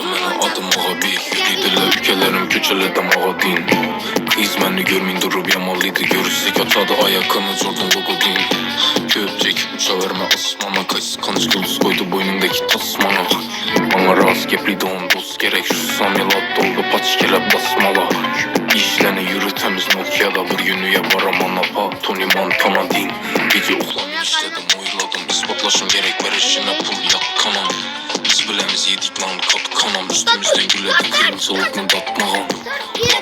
Mənə adımağa bil Yürüydülər ülkələrim köçələrdə mağadin Kız məni görməyin durub yamalıydı Görürsək atadı ayakını Jordan logo din Köpcək uça vermə asmana Kanç kılıç koydu boynundaki tasmana Bana rast gepliydi on dost gerek Şu samilat doldu paçkele basmala İşləni yürü təmiz Nokia'da Bir günüyə varamana pa Tony Montana din Gece uxlanın işlədim uyladım İspatlaşım gerek verişinə pul yak kanam Biz biləmiz yedik lan kat kanam Üstümüzdən gülədi kıyımcılıqını datmağam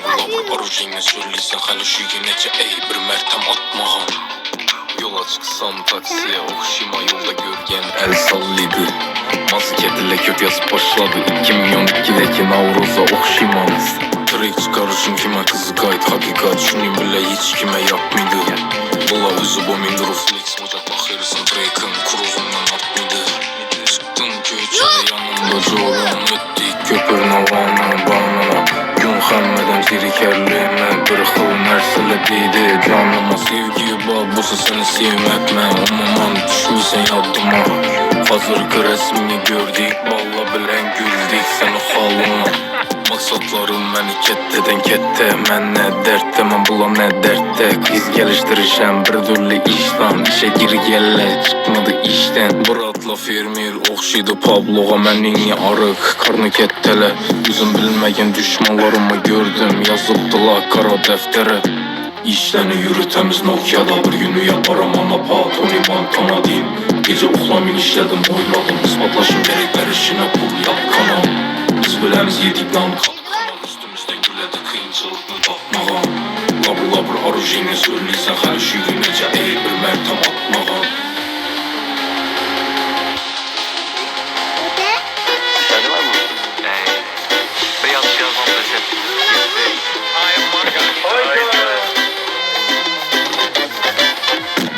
Labır arujinə söyləysən Hələ şu günəcə ey bir mərtəm atmağam Yola çıksam taksiye okşima yolda görgen el sallıydı Maskediyle kök yazıp başladı 2012'deki Navruz'a okşiman Direkt çıkarışın kime kızı gayet hakikat Şunu bile hiç kime yapmıydı Bula özü bomindir o flex Ocak bakırısın Drake'ın kuruvundan atmıydı Çıktın köçeye yanımda Jordan Öttik köpürün havana bağına Gün xəmmədəm zirikərliyimə Bir xıl nərsələ deydi canıma Sevgiyi babası səni sevməkmə Umuman düşmüsən yadıma Hazırkı rəsmini gördük Balla bilən güldük sən o xalına Maksatlarım məni kəttədən kəttə Mən nə dərddə, mən bulam nə dərddə Kız gəlişdirişəm bir dürlü işdən İşə gir gəllə, çıxmadı işdən Bıratla fermer, oxşidı Pabloğa Mən inni arıq, karnı kəttələ Üzüm bilməyən düşmanlarımı gördüm Yazıbdılar qara dəftərə İşləni yürü təmiz Nokia'da Bir günü yaparam anapa, Tony Montana din Gece uxlamin işlədim, oyladım İspatlaşım gerek verişinə pul yak kanam Biz biləmiz yedik lan kat kanam Üstümüzdən gülədi kıyımcılıqını tapmağam Labır arujinə söyləysən Hələ şu günəcə ey bir mərtəm atmağam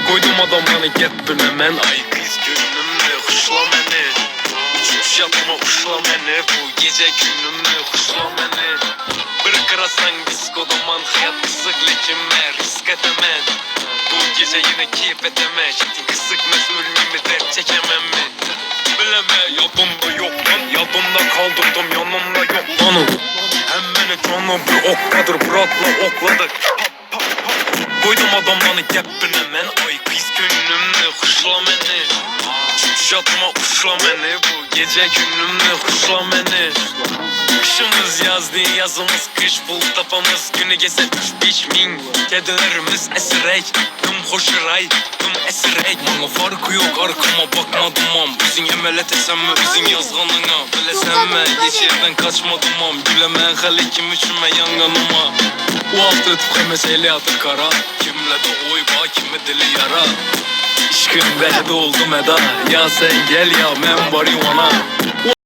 Koydum adamlarını gəppinə mən Ay kız gönlümü xuşla məni Uçuş yatma uşla məni Bu gecə günümü xuşla məni Bir qırasan diskoda man Hayat qısıq lekin mən risk etəmən Bu gecə yenə keyif etəmək Qısıqməz ölməyimi dərd çəkəməm mi Biləmə yadımda yox lan Yadımda kaldırdım yanımda yox lanım Həm mənə canım bir okkadır Bıratla okladık Koydum adamlarını gəppinə mən Ay kız gönlümü xuşla məni Çatma uşla məni Bu gecə günümü xuşla məni Kışımız yazdı yazımız kış Bul tapamız günü geçse 3-5 min Kedilərimiz əsirək Tüm xoşuray tüm əsirək Bana farkı yok arkama bakmadım am Üzün əmələt etsəmmi üzün yazğanına Biləsənmə heç yerdən kaçmadım am Güləmən xəli kim üçümə yanğanıma O alt ötüb xəməsəyli atır kara Kimlə də oyba kimi dili yara İşqin vədə oldu məda Ya sən gəl ya mən var yuvana